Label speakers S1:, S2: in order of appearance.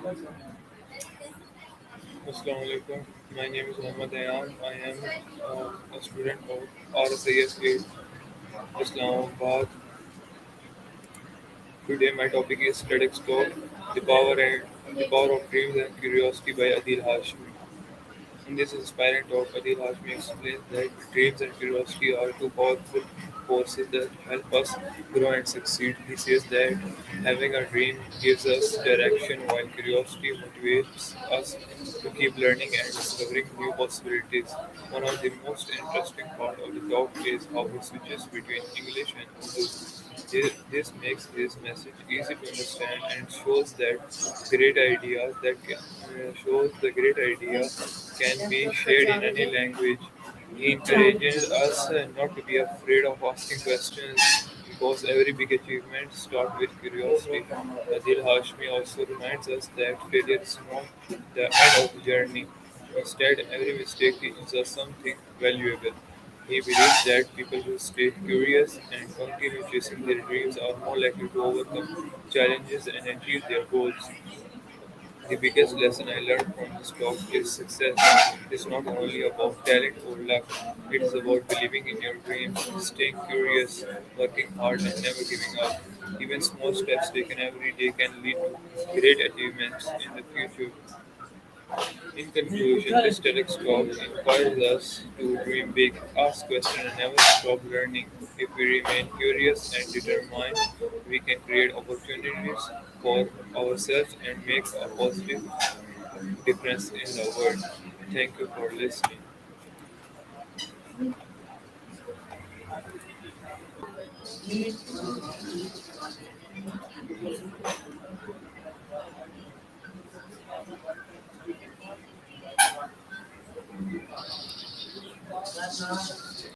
S1: Assalamu alaikum. My name is Muhammad Ayan. I am a student of RSIS 8 Islamabad. Today my topic is TEDx Talk, the power of dreams and curiosity by Adil Hashmi. In this inspiring talk, Adil Hashmi explains that dreams and curiosity are two powerful forces that help us grow and succeed. He says that having a dream gives us direction, while curiosity motivates us to keep learning and discovering new possibilities. One of the most interesting parts of the talk is how he switches between English and Urdu. This makes his message easy to understand and shows the great idea can be shared in any language. He encourages us not to be afraid of asking questions because every big achievement starts with curiosity. Adil Hashmi also reminds us that failure is not the end of the journey. Instead, every mistake teaches us something valuable. He believes that people who stay curious and continue chasing their dreams are more likely to overcome challenges and achieve their goals. The biggest lesson I learned from this talk is success is not only about talent or luck, it is about believing in your dreams, staying curious, working hard, and never giving up. Even small steps taken every day can lead to great achievements in the future. In conclusion, this TEDx talk inspires us to dream big, ask questions, and never stop learning. If we remain curious and determined, we can create opportunities for ourselves and make a positive difference in the world. Thank you for listening.